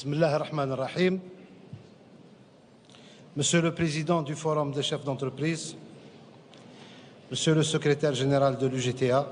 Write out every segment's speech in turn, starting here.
Bismillah ar-Rahman ar-Rahim. Monsieur le Président du Forum des chefs d'entreprise, Monsieur le Secrétaire général de l'UGTA,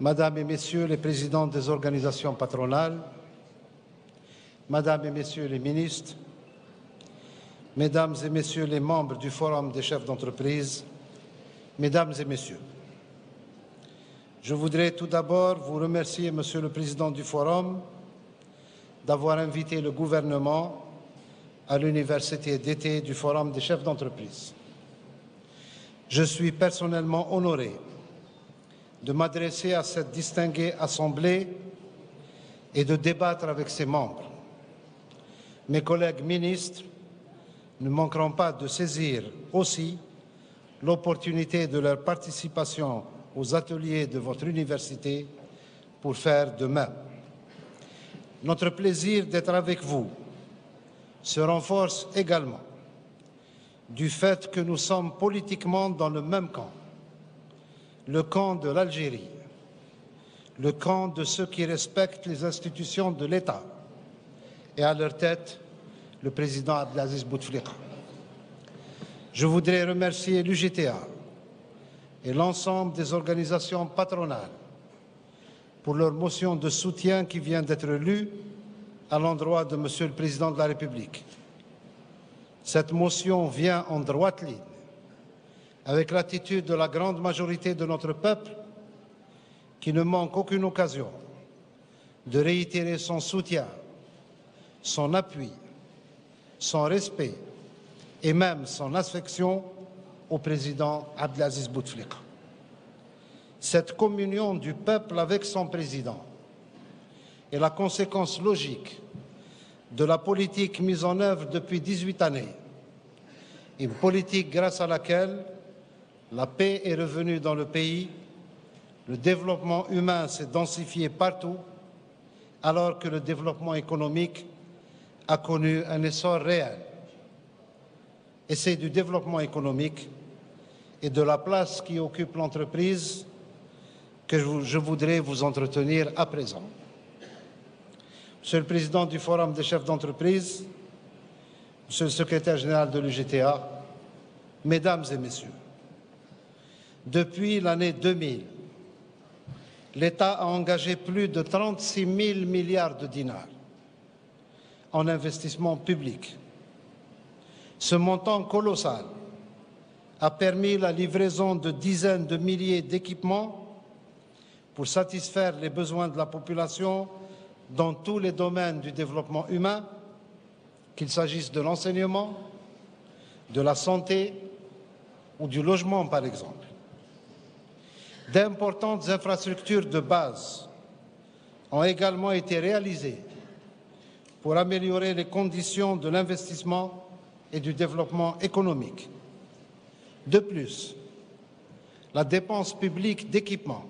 Madame et Messieurs les présidents des organisations patronales, Madame et Messieurs les ministres, Mesdames et Messieurs les membres du Forum des chefs d'entreprise, Mesdames et Messieurs, je voudrais tout d'abord vous remercier, Monsieur le Président du Forum, d'avoir invité le gouvernement à l'université d'été du Forum des chefs d'entreprise. Je suis personnellement honoré de m'adresser à cette distinguée assemblée et de débattre avec ses membres. Mes collègues ministres ne manqueront pas de saisir aussi l'opportunité de leur participation aux ateliers de votre université pour faire de même. Notre plaisir d'être avec vous se renforce également du fait que nous sommes politiquement dans le même camp, le camp de l'Algérie, le camp de ceux qui respectent les institutions de l'État et à leur tête, le président Abdelaziz Bouteflika. Je voudrais remercier l'UGTA et l'ensemble des organisations patronales pour leur motion de soutien qui vient d'être lue à l'endroit de Monsieur le Président de la République. Cette motion vient en droite ligne avec l'attitude de la grande majorité de notre peuple qui ne manque aucune occasion de réitérer son soutien, son appui, son respect et même son affection au président Abdelaziz Bouteflika. Cette communion du peuple avec son président est la conséquence logique de la politique mise en œuvre depuis 18 années, une politique grâce à laquelle la paix est revenue dans le pays, le développement humain s'est densifié partout, alors que le développement économique a connu un essor réel. Et c'est du développement économique et de la place qui occupe l'entreprise que je voudrais vous entretenir à présent. Monsieur le Président du Forum des chefs d'entreprise, Monsieur le Secrétaire général de l'UGTA, Mesdames et Messieurs, depuis l'année 2000, l'État a engagé plus de 36 000 milliards de dinars en investissement public. Ce montant colossal a permis la livraison de dizaines de milliers d'équipements pour satisfaire les besoins de la population dans tous les domaines du développement humain, qu'il s'agisse de l'enseignement, de la santé ou du logement, par exemple. D'importantes infrastructures de base ont également été réalisées pour améliorer les conditions de l'investissement et du développement économique. De plus, la dépense publique d'équipement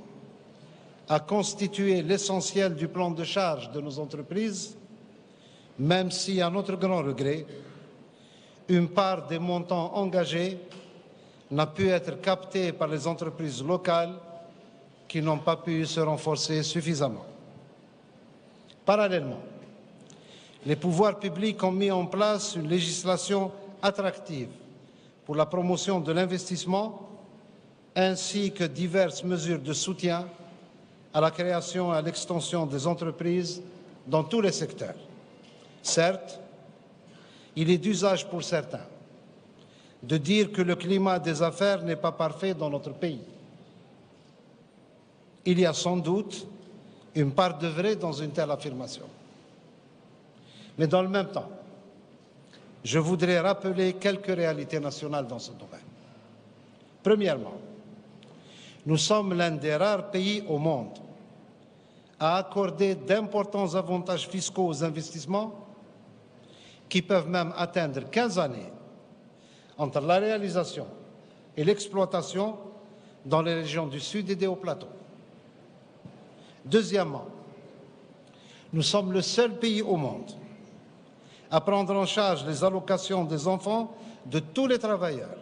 a constitué l'essentiel du plan de charge de nos entreprises, même si, à notre grand regret, une part des montants engagés n'a pu être captée par les entreprises locales qui n'ont pas pu se renforcer suffisamment. Parallèlement, les pouvoirs publics ont mis en place une législation attractive pour la promotion de l'investissement ainsi que diverses mesures de soutien à la création et à l'extension des entreprises dans tous les secteurs. Certes, il est d'usage pour certains de dire que le climat des affaires n'est pas parfait dans notre pays. Il y a sans doute une part de vrai dans une telle affirmation. Mais dans le même temps, je voudrais rappeler quelques réalités nationales dans ce domaine. Premièrement, nous sommes l'un des rares pays au monde à accorder d'importants avantages fiscaux aux investissements qui peuvent même atteindre 15 années entre la réalisation et l'exploitation dans les régions du Sud et des hauts plateaux. Deuxièmement, nous sommes le seul pays au monde à prendre en charge les allocations des enfants de tous les travailleurs,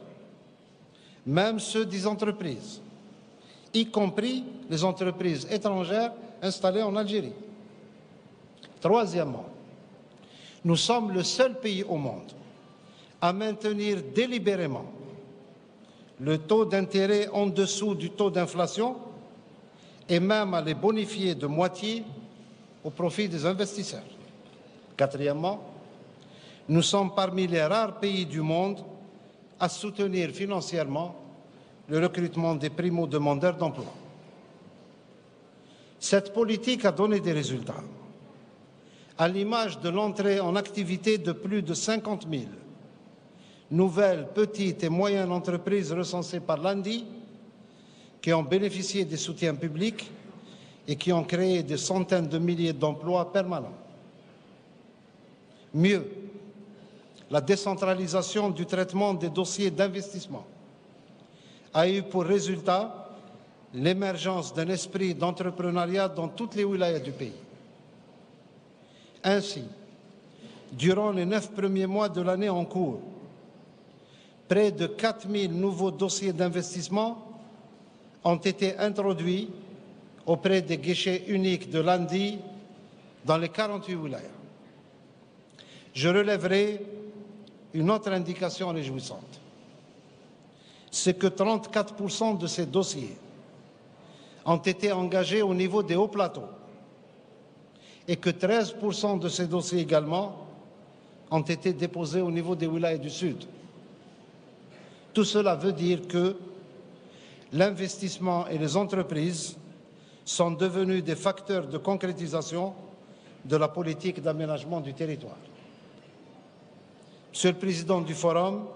même ceux des entreprises, y compris les entreprises étrangères installées en Algérie. Troisièmement, Nous sommes le seul pays au monde à maintenir délibérément le taux d'intérêt en dessous du taux d'inflation et même à les bonifier de moitié au profit des investisseurs. Quatrièmement, nous sommes parmi les rares pays du monde à soutenir financièrement le recrutement des primo-demandeurs d'emploi. Cette politique a donné des résultats, à l'image de l'entrée en activité de plus de 50 000 nouvelles petites et moyennes entreprises recensées par l'ANDI qui ont bénéficié des soutiens publics et qui ont créé des centaines de milliers d'emplois permanents. Mieux, la décentralisation du traitement des dossiers d'investissement a eu pour résultat l'émergence d'un esprit d'entrepreneuriat dans toutes les wilayas du pays. Ainsi, durant les 9 premiers mois de l'année en cours, près de 4 000 nouveaux dossiers d'investissement ont été introduits auprès des guichets uniques de l'ANDI dans les 48 wilayas. Je relèverai une autre indication réjouissante. C'est que 34% de ces dossiers ont été engagés au niveau des hauts plateaux et que 13% de ces dossiers également ont été déposés au niveau des wilayas du Sud. Tout cela veut dire que l'investissement et les entreprises sont devenus des facteurs de concrétisation de la politique d'aménagement du territoire. Monsieur le Président du Forum,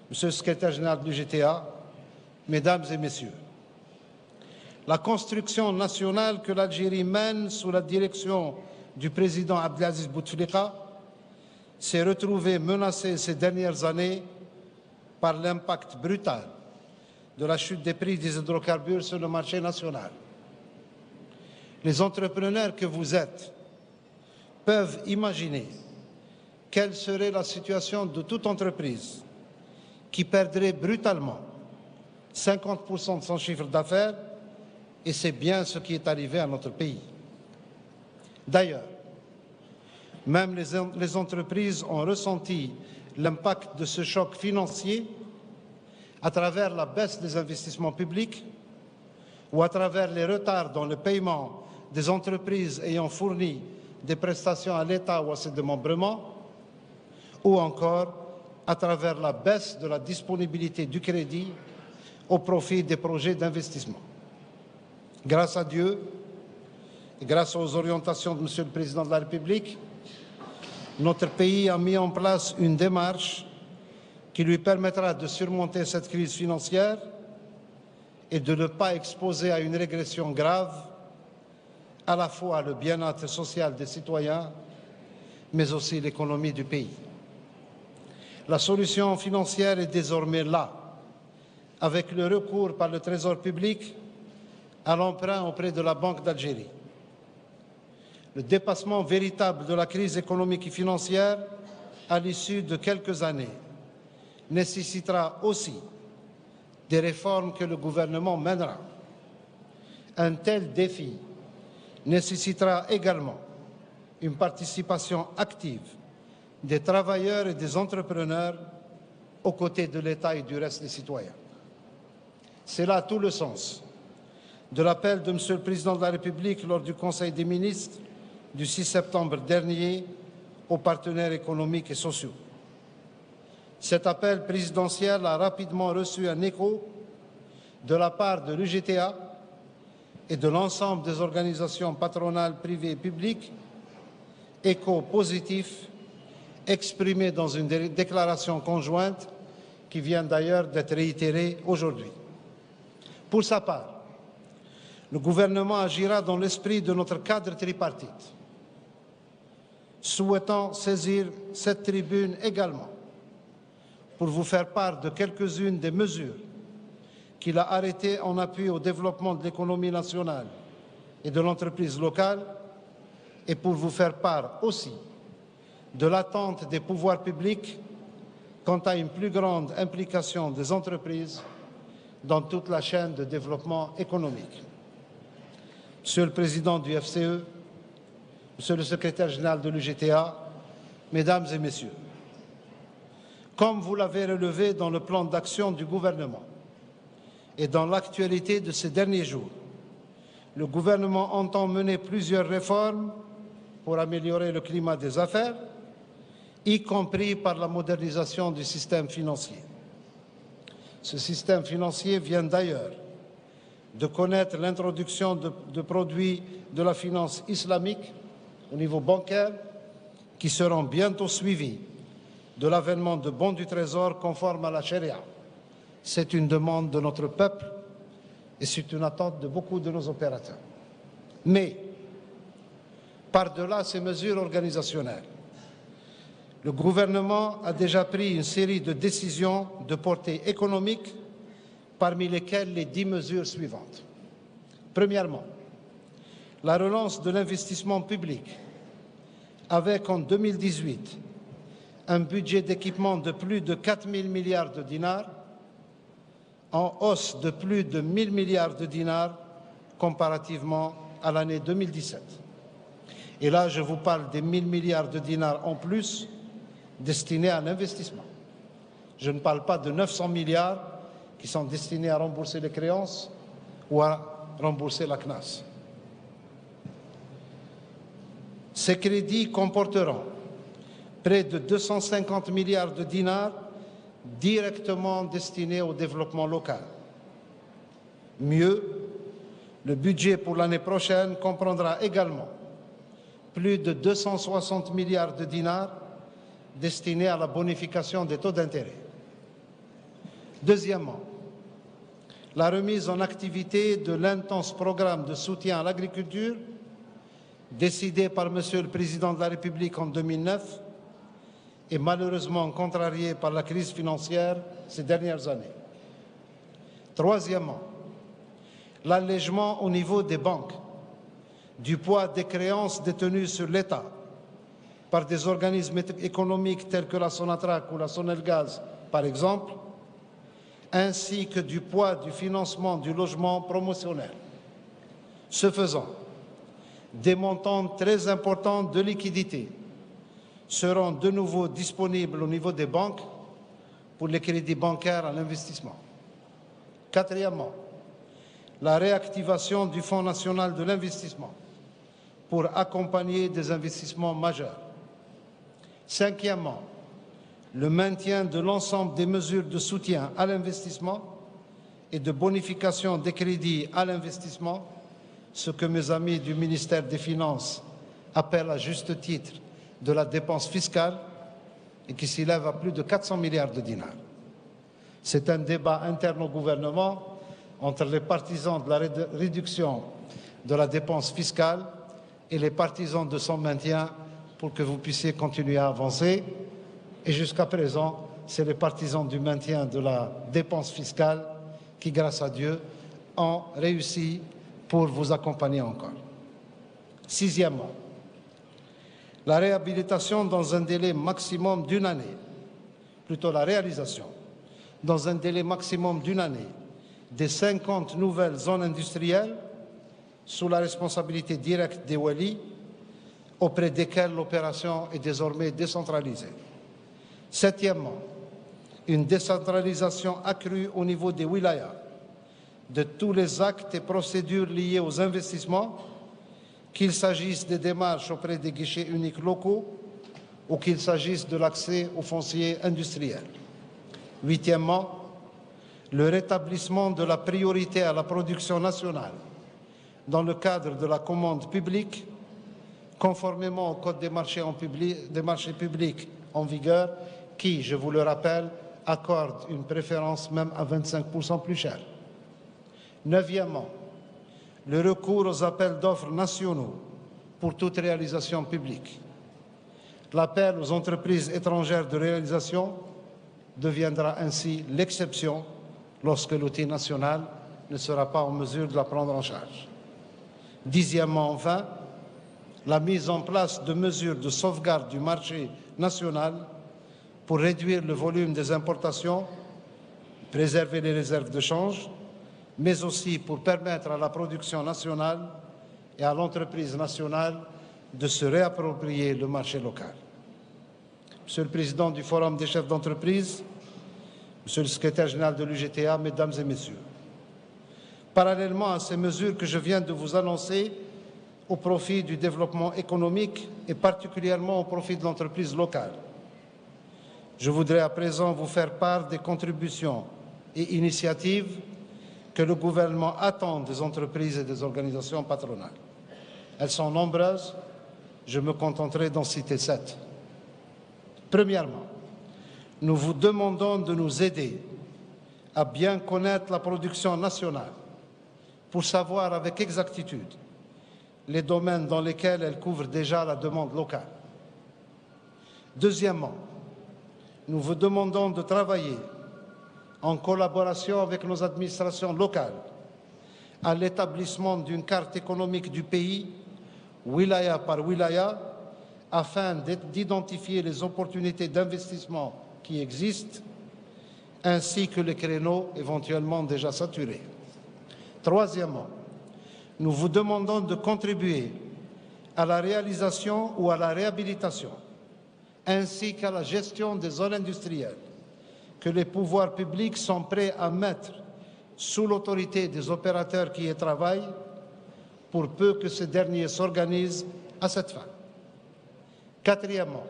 Monsieur le Secrétaire général de l'UGTA, Mesdames et Messieurs, la construction nationale que l'Algérie mène sous la direction du Président Abdelaziz Bouteflika s'est retrouvée menacée ces dernières années par l'impact brutal de la chute des prix des hydrocarbures sur le marché national. Les entrepreneurs que vous êtes peuvent imaginer quelle serait la situation de toute entreprise qui perdrait brutalement 50% de son chiffre d'affaires, et c'est bien ce qui est arrivé à notre pays. D'ailleurs, même les entreprises ont ressenti l'impact de ce choc financier à travers la baisse des investissements publics ou à travers les retards dans le paiement des entreprises ayant fourni des prestations à l'État ou à ses démembrements, ou encore à travers la baisse de la disponibilité du crédit au profit des projets d'investissement. Grâce à Dieu et grâce aux orientations de Monsieur le Président de la République, notre pays a mis en place une démarche qui lui permettra de surmonter cette crise financière et de ne pas exposer à une régression grave à la fois le bien-être social des citoyens, mais aussi l'économie du pays. La solution financière est désormais là, avec le recours par le Trésor public à l'emprunt auprès de la Banque d'Algérie. Le dépassement véritable de la crise économique et financière à l'issue de quelques années nécessitera aussi des réformes que le gouvernement mènera. Un tel défi nécessitera également une participation active des travailleurs et des entrepreneurs aux côtés de l'État et du reste des citoyens. C'est là tout le sens de l'appel de Monsieur le Président de la République lors du Conseil des ministres du 6 septembre dernier aux partenaires économiques et sociaux. Cet appel présidentiel a rapidement reçu un écho de la part de l'UGTA et de l'ensemble des organisations patronales privées et publiques, écho positif exprimé dans une déclaration conjointe qui vient d'ailleurs d'être réitérée aujourd'hui. Pour sa part, le gouvernement agira dans l'esprit de notre cadre tripartite, souhaitant saisir cette tribune également pour vous faire part de quelques-unes des mesures qu'il a arrêtées en appui au développement de l'économie nationale et de l'entreprise locale, et pour vous faire part aussi de l'attente des pouvoirs publics quant à une plus grande implication des entreprises dans toute la chaîne de développement économique. Monsieur le Président du FCE, Monsieur le Secrétaire général de l'UGTA, Mesdames et Messieurs, comme vous l'avez relevé dans le plan d'action du gouvernement et dans l'actualité de ces derniers jours, le gouvernement entend mener plusieurs réformes pour améliorer le climat des affaires, y compris par la modernisation du système financier. Ce système financier vient d'ailleurs de connaître l'introduction de produits de la finance islamique au niveau bancaire qui seront bientôt suivis de l'avènement de bons du Trésor conformes à la charia. C'est une demande de notre peuple et c'est une attente de beaucoup de nos opérateurs. Mais, par-delà ces mesures organisationnelles, le gouvernement a déjà pris une série de décisions de portée économique, parmi lesquelles les 10 mesures suivantes. Premièrement, la relance de l'investissement public, avec en 2018 un budget d'équipement de plus de 4 000 milliards de dinars, en hausse de plus de 1 000 milliards de dinars comparativement à l'année 2017. Et là, je vous parle des 1 000 milliards de dinars en plus destinés à l'investissement. Je ne parle pas de 900 milliards qui sont destinés à rembourser les créances ou à rembourser la CNAS. Ces crédits comporteront près de 250 milliards de dinars directement destinés au développement local. Mieux, le budget pour l'année prochaine comprendra également plus de 260 milliards de dinars destinés à la bonification des taux d'intérêt. Deuxièmement, la remise en activité de l'intense programme de soutien à l'agriculture décidé par Monsieur le Président de la République en 2009 et malheureusement contrarié par la crise financière ces dernières années. Troisièmement, l'allègement au niveau des banques du poids des créances détenues sur l'État par des organismes économiques tels que la Sonatrach ou la Sonelgaz, par exemple, ainsi que du poids du financement du logement promotionnel. Ce faisant, des montants très importants de liquidités seront de nouveau disponibles au niveau des banques pour les crédits bancaires à l'investissement. Quatrièmement, la réactivation du Fonds national de l'investissement pour accompagner des investissements majeurs. Cinquièmement, le maintien de l'ensemble des mesures de soutien à l'investissement et de bonification des crédits à l'investissement, ce que mes amis du ministère des Finances appellent à juste titre de la dépense fiscale et qui s'élève à plus de 400 milliards de dinars. C'est un débat interne au gouvernement entre les partisans de la réduction de la dépense fiscale et les partisans de son maintien pour que vous puissiez continuer à avancer. Et jusqu'à présent, c'est les partisans du maintien de la dépense fiscale qui, grâce à Dieu, ont réussi pour vous accompagner encore. Sixièmement, la réhabilitation dans un délai maximum d'une année, plutôt la réalisation, dans un délai maximum d'une année, des 50 nouvelles zones industrielles sous la responsabilité directe des Wali, auprès desquelles l'opération est désormais décentralisée. Septièmement, une décentralisation accrue au niveau des wilayas de tous les actes et procédures liés aux investissements, qu'il s'agisse des démarches auprès des guichets uniques locaux ou qu'il s'agisse de l'accès aux fonciers industriels. Huitièmement, le rétablissement de la priorité à la production nationale dans le cadre de la commande publique, conformément au Code des marchés publics en vigueur, qui, je vous le rappelle, accorde une préférence même à 25% plus cher. Neuvièmement, le recours aux appels d'offres nationaux pour toute réalisation publique. L'appel aux entreprises étrangères de réalisation deviendra ainsi l'exception lorsque l'outil national ne sera pas en mesure de la prendre en charge. Dixièmement, enfin, la mise en place de mesures de sauvegarde du marché national pour réduire le volume des importations, préserver les réserves de change, mais aussi pour permettre à la production nationale et à l'entreprise nationale de se réapproprier le marché local. Monsieur le Président du Forum des chefs d'entreprise, Monsieur le Secrétaire général de l'UGTA, Mesdames et Messieurs, parallèlement à ces mesures que je viens de vous annoncer au profit du développement économique et particulièrement au profit de l'entreprise locale, je voudrais à présent vous faire part des contributions et initiatives que le gouvernement attend des entreprises et des organisations patronales. Elles sont nombreuses, je me contenterai d'en citer 7. Premièrement, nous vous demandons de nous aider à bien connaître la production nationale pour savoir avec exactitude les domaines dans lesquels elle couvre déjà la demande locale. Deuxièmement, nous vous demandons de travailler en collaboration avec nos administrations locales à l'établissement d'une carte économique du pays, wilaya par wilaya, afin d'identifier les opportunités d'investissement qui existent, ainsi que les créneaux éventuellement déjà saturés. Troisièmement, nous vous demandons de contribuer à la réalisation ou à la réhabilitation, ainsi qu'à la gestion des zones industrielles que les pouvoirs publics sont prêts à mettre sous l'autorité des opérateurs qui y travaillent, pour peu que ces derniers s'organisent à cette fin. Quatrièmement,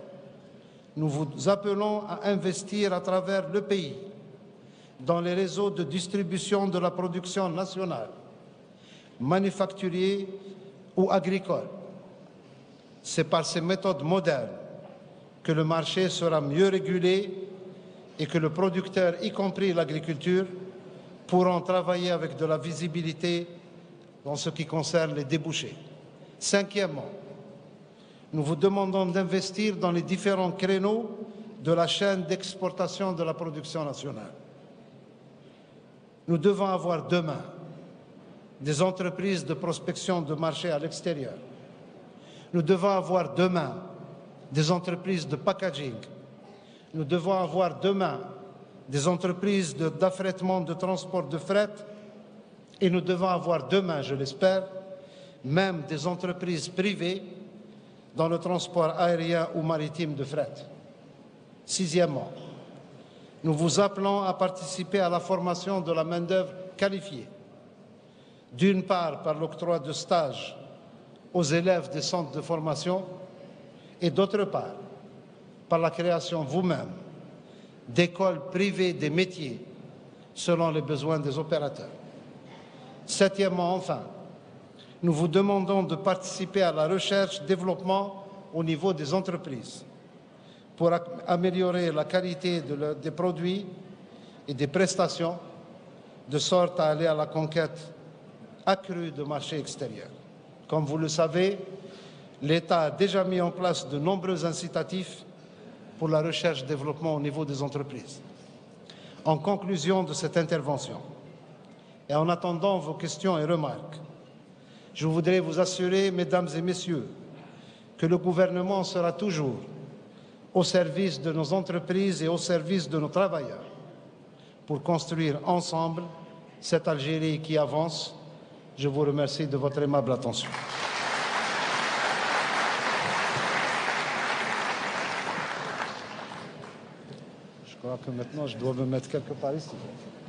nous vous appelons à investir à travers le pays dans les réseaux de distribution de la production nationale, manufacturier ou agricole. C'est par ces méthodes modernes que le marché sera mieux régulé et que le producteur, y compris l'agriculture, pourront travailler avec de la visibilité dans ce qui concerne les débouchés. Cinquièmement, nous vous demandons d'investir dans les différents créneaux de la chaîne d'exportation de la production nationale. Nous devons avoir demain des entreprises de prospection de marché à l'extérieur. Nous devons avoir demain des entreprises de packaging. Nous devons avoir demain des entreprises d'affrètement, de transport de fret. Et nous devons avoir demain, je l'espère, même des entreprises privées dans le transport aérien ou maritime de fret. Sixièmement, nous vous appelons à participer à la formation de la main-d'œuvre qualifiée, d'une part par l'octroi de stages aux élèves des centres de formation et d'autre part par la création vous-même d'écoles privées des métiers selon les besoins des opérateurs. Septièmement, enfin, nous vous demandons de participer à la recherche-développement au niveau des entreprises pour améliorer la qualité des produits et des prestations, de sorte à aller à la conquête accrue de marchés extérieurs. Comme vous le savez, l'État a déjà mis en place de nombreux incitatifs pour la recherche-développement au niveau des entreprises. En conclusion de cette intervention, et en attendant vos questions et remarques, je voudrais vous assurer, Mesdames et Messieurs, que le gouvernement sera toujours au service de nos entreprises et au service de nos travailleurs pour construire ensemble cette Algérie qui avance. Je vous remercie de votre aimable attention. Je crois que maintenant je dois me mettre quelque part ici.